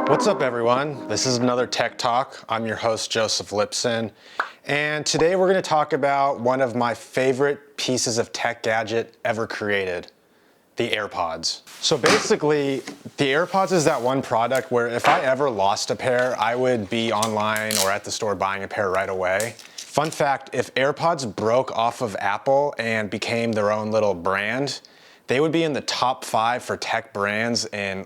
What's up, everyone? This is another Tech Talk. I'm your host, Joseph Lipson, and today we're going to talk about one of my favorite pieces of tech gadget ever created, the AirPods. So basically, the AirPods is that one product where if I ever lost a pair, I would be online or at the store buying a pair right away. Fun fact, if AirPods broke off of Apple and became their own little brand, they would be in the top 5 for tech brands in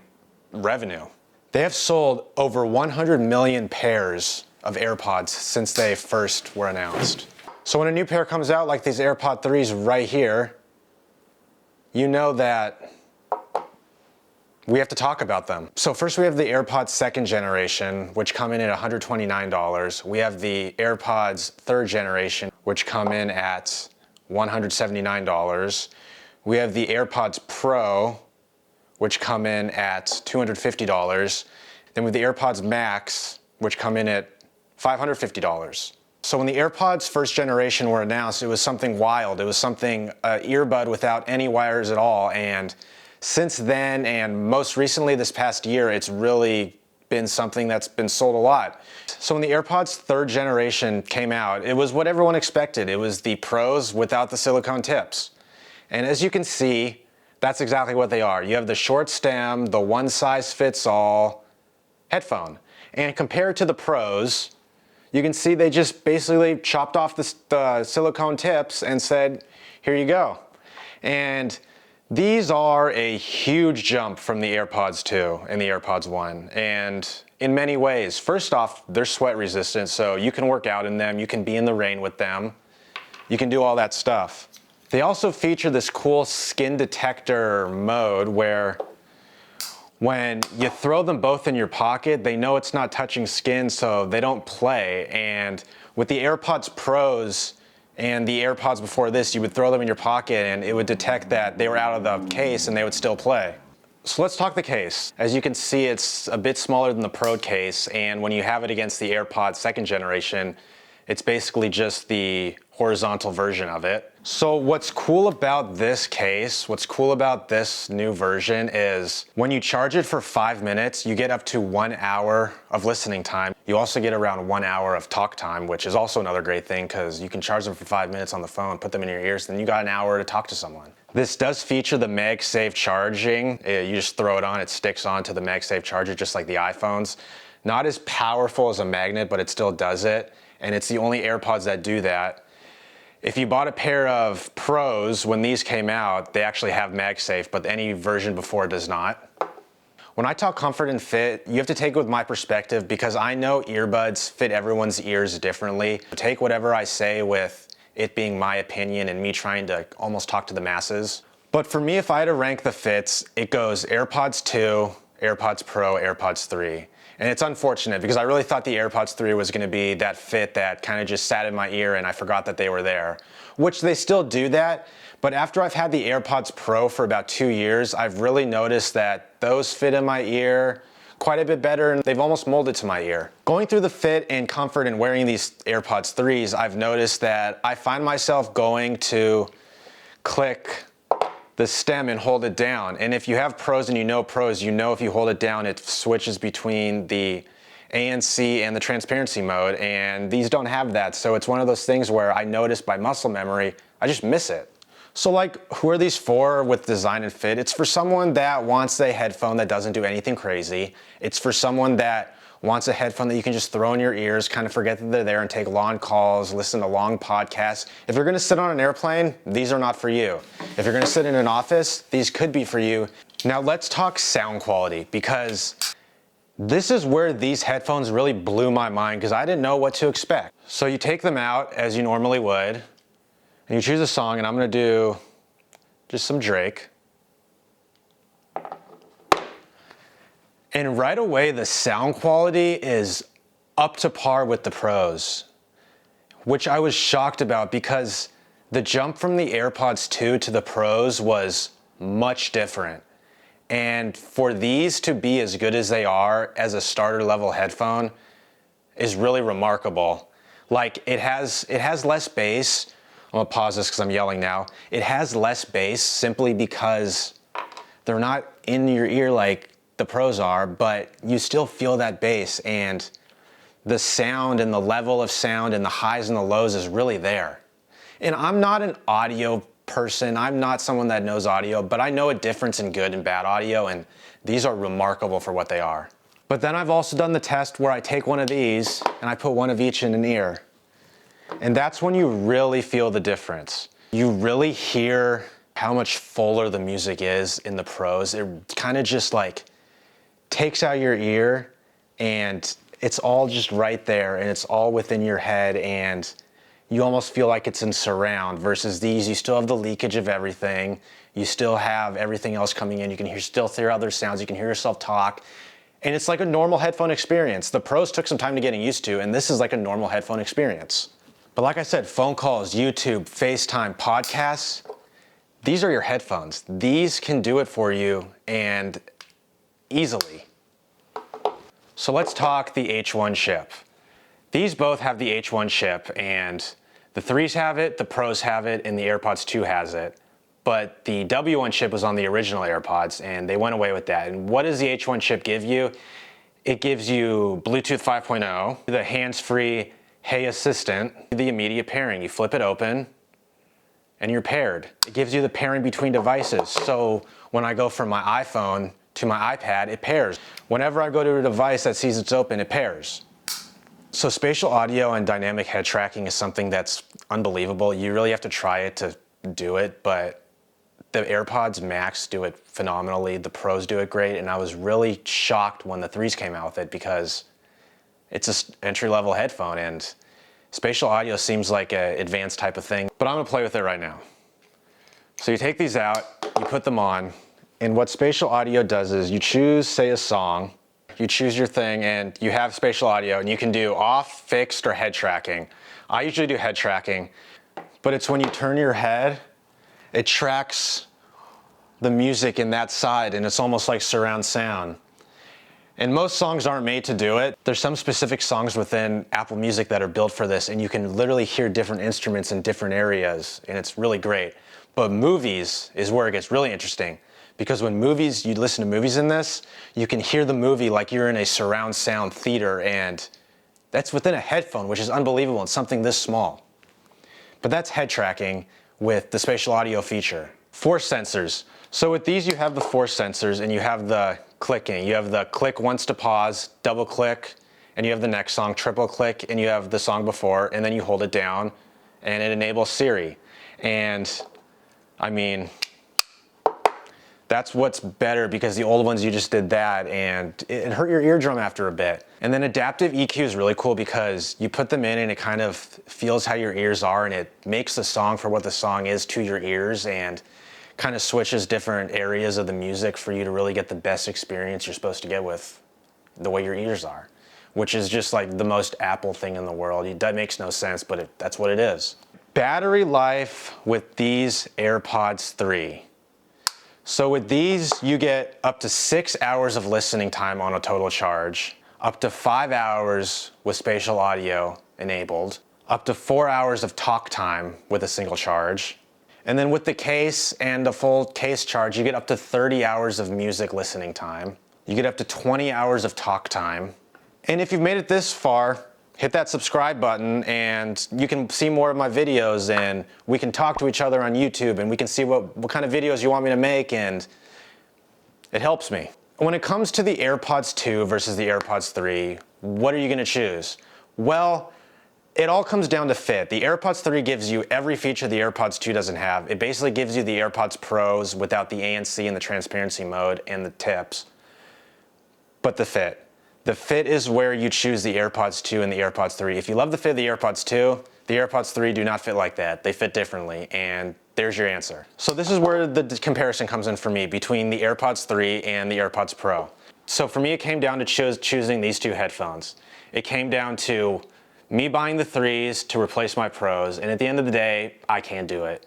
revenue. They have sold over 100 million pairs of AirPods since they first were announced. So when a new pair comes out, like these AirPod 3s right here, you know that we have to talk about them. So first we have the AirPods second generation, which come in at $129. We have the AirPods third generation, which come in at $179. We have the AirPods Pro, which come in at $250. Then with the AirPods Max, which come in at $550. So when the AirPods first generation were announced, it was something wild. It was something, earbud without any wires at all. And since then, and most recently this past year, it's really been something that's been sold a lot. So when the AirPods third generation came out, it was what everyone expected. It was the Pros without the silicone tips. And as you can see, that's exactly what they are. You have the short stem, the one size fits all headphone. And compared to the Pros, you can see they just basically chopped off the silicone tips and said, here you go. And these are a huge jump from the AirPods 2 and the AirPods 1. And in many ways, first off, they're sweat resistant, so you can work out in them, you can be in the rain with them, you can do all that stuff. They also feature this cool skin detector mode where when you throw them both in your pocket, they know it's not touching skin, so they don't play. And with the AirPods Pros and the AirPods before this, you would throw them in your pocket and it would detect that they were out of the case and they would still play. So let's talk the case. As you can see, it's a bit smaller than the Pro case, and when you have it against the AirPods second generation, it's basically just the horizontal version of it. So what's cool about this case, what's cool about this new version is when you charge it for 5 minutes, you get up to 1 hour of listening time. You also get around 1 hour of talk time, which is also another great thing because you can charge them for 5 minutes on the phone, put them in your ears, then you got an hour to talk to someone. This does feature the MagSafe charging. You just throw it on, it sticks onto the MagSafe charger just like the iPhones. Not as powerful as a magnet, but it still does it. And it's the only AirPods that do that. If you bought a pair of Pros when these came out, they actually have MagSafe, but any version before does not. When I talk comfort and fit, you have to take it with my perspective because I know earbuds fit everyone's ears differently. Take whatever I say with it being my opinion and me trying to almost talk to the masses. But for me, if I had to rank the fits, it goes AirPods 2, AirPods Pro, AirPods 3. And it's unfortunate because I really thought the AirPods 3 was going to be that fit that kind of just sat in my ear and I forgot that they were there, which they still do that. But after I've had the AirPods Pro for about 2 years, I've really noticed that those fit in my ear quite a bit better and they've almost molded to my ear. Going through the fit and comfort and wearing these AirPods 3s, I've noticed that I find myself going to click the stem and hold it down. And if you have Pros and you know Pros, you know if you hold it down, it switches between the ANC and the transparency mode, and these don't have that. So it's one of those things where I notice by muscle memory, I just miss it. So like, who are these for with design and fit? It's for someone that wants a headphone that doesn't do anything crazy. It's for someone that wants a headphone that you can just throw in your ears, kind of forget that they're there and take long calls, listen to long podcasts. If you're gonna sit on an airplane, these are not for you. If you're gonna sit in an office, these could be for you. Now let's talk sound quality because this is where these headphones really blew my mind because I didn't know what to expect. So you take them out as you normally would and you choose a song, and I'm gonna do just some Drake. And right away, the sound quality is up to par with the Pros, which I was shocked about because the jump from the AirPods 2 to the Pros was much different. And for these to be as good as they are as a starter level headphone is really remarkable. Like it has less bass. I'm gonna pause this because I'm yelling now. It has less bass simply because they're not in your ear like the Pros are, but you still feel that bass, and the sound and the level of sound and the highs and the lows is really there. And I'm not an audio person, I'm not someone that knows audio, but I know a difference in good and bad audio, and these are remarkable for what they are. But then I've also done the test where I take one of these and I put one of each in an ear. And that's when you really feel the difference. You really hear how much fuller the music is in the Pros. It kind of just like takes out your ear, and it's all just right there, and it's all within your head, and you almost feel like it's in surround. Versus these, you still have the leakage of everything. You still have everything else coming in. You can still hear other sounds. You can hear yourself talk. And it's like a normal headphone experience. The Pros took some time to getting used to, and this is like a normal headphone experience. But like I said, phone calls, YouTube, FaceTime, podcasts, these are your headphones. These can do it for you, and easily. So let's talk the H1 chip. These both have the H1 chip, and the 3s have it, the Pros have it, and the AirPods 2 has it. But the W1 chip was on the original AirPods, and they went away with that. And what does the H1 chip give you? It gives you Bluetooth 5.0, the hands-free Hey Assistant, the immediate pairing. You flip it open, and you're paired. It gives you the pairing between devices. So when I go from my iPhone to my iPad, it pairs. Whenever I go to a device that sees it's open, it pairs. So spatial audio and dynamic head tracking is something that's unbelievable. You really have to try it to do it, but the AirPods Max do it phenomenally. The Pros do it great, and I was really shocked when the 3s came out with it because it's an entry-level headphone, and spatial audio seems like an advanced type of thing, but I'm gonna play with it right now. So you take these out, you put them on, and what spatial audio does is you choose, say, a song, you choose your thing, and you have spatial audio, and you can do off, fixed, or head tracking. I usually do head tracking, but it's when you turn your head, it tracks the music in that side, and it's almost like surround sound. And most songs aren't made to do it. There's some specific songs within Apple Music that are built for this, and you can literally hear different instruments in different areas, and it's really great. But movies is where it gets really interesting, because when movies, you listen to movies in this, you can hear the movie like you're in a surround sound theater, and that's within a headphone, which is unbelievable in something this small. But that's head tracking with the spatial audio feature. Force sensors. So with these, you have the force sensors, and you have the clicking. You have the click once to pause, double click, and you have the next song, triple click, and you have the song before, and then you hold it down, and it enables Siri. And I mean, that's what's better, because the old ones, you just did that, and it hurt your eardrum after a bit. And then adaptive EQ is really cool because you put them in and it kind of feels how your ears are, and it makes the song for what the song is to your ears, and kind of switches different areas of the music for you to really get the best experience you're supposed to get with the way your ears are, which is just like the most Apple thing in the world. That makes no sense, but that's what it is. Battery life with these AirPods 3. So with these, you get up to 6 hours of listening time on a total charge, up to 5 hours with spatial audio enabled, up to 4 hours of talk time with a single charge. And then with the case and the full case charge, you get up to 30 hours of music listening time. You get up to 20 hours of talk time. And if you've made it this far, hit that subscribe button, and you can see more of my videos, and we can talk to each other on YouTube, and we can see what kind of videos you want me to make, and it helps me. When it comes to the AirPods 2 versus the AirPods 3, what are you gonna choose? Well, it all comes down to fit. The AirPods 3 gives you every feature the AirPods 2 doesn't have. It basically gives you the AirPods Pros without the ANC and the transparency mode and the tips. But the fit. The fit is where you choose the AirPods 2 and the AirPods 3. If you love the fit of the AirPods 2, the AirPods 3 do not fit like that. They fit differently, and there's your answer. So this is where the comparison comes in for me between the AirPods 3 and the AirPods Pro. So for me, it came down to choosing these two headphones. It came down to me buying the 3s to replace my Pros, and at the end of the day, I can't do it.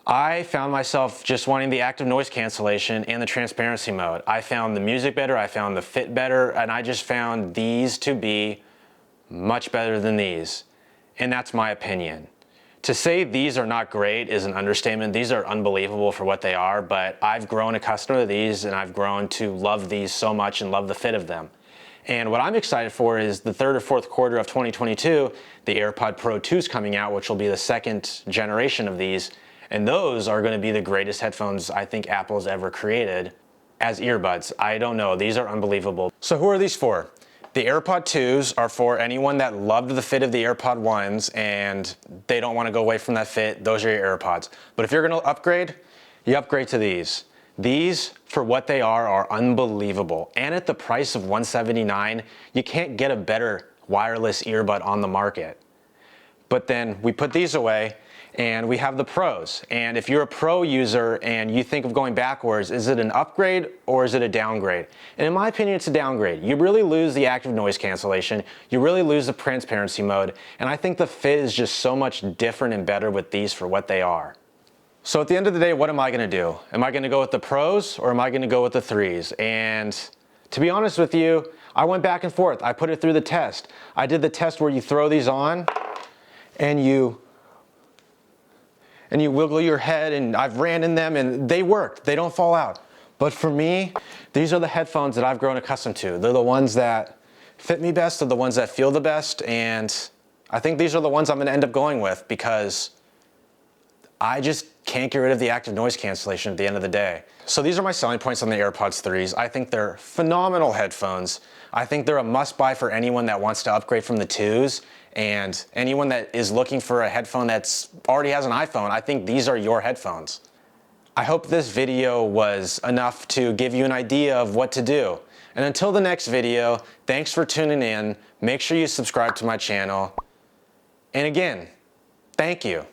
I found myself just wanting the active noise cancellation and the transparency mode. I found the music better, I found the fit better, and I just found these to be much better than these. And that's my opinion. To say these are not great is an understatement. These are unbelievable for what they are, but I've grown accustomed to these and I've grown to love these so much and love the fit of them. And what I'm excited for is the third or fourth quarter of 2022, the AirPod Pro 2 is coming out, which will be the second generation of these. And those are going to be the greatest headphones I think Apple's ever created as earbuds. I don't know, these are unbelievable. So who are these for? The AirPod 2s are for anyone that loved the fit of the AirPod 1s and they don't want to go away from that fit. Those are your AirPods. But if you're going to upgrade, you upgrade to these. These, for what they are unbelievable. And at the price of $179, you can't get a better wireless earbud on the market. But then we put these away and we have the Pros. And if you're a Pro user and you think of going backwards, is it an upgrade or is it a downgrade? And in my opinion, it's a downgrade. You really lose the active noise cancellation. You really lose the transparency mode. And I think the fit is just so much different and better with these for what they are. So at the end of the day, what am I gonna do? Am I gonna go with the Pros or am I gonna go with the 3s? And to be honest with you, I went back and forth. I put it through the test. I did the test where you throw these on and you wiggle your head, and I've ran in them and they worked. They don't fall out. But for me, these are the headphones that I've grown accustomed to. They're the ones that fit me best, they're the ones that feel the best, and I think these are the ones I'm gonna end up going with because I just can't get rid of the active noise cancellation at the end of the day. So these are my selling points on the AirPods 3s. I think they're phenomenal headphones. I think they're a must-buy for anyone that wants to upgrade from the 2s, and anyone that is looking for a headphone that's already has an iPhone. I think these are your headphones. I hope this video was enough to give you an idea of what to do. And until the next video, thanks for tuning in. Make sure you subscribe to my channel. And again, thank you.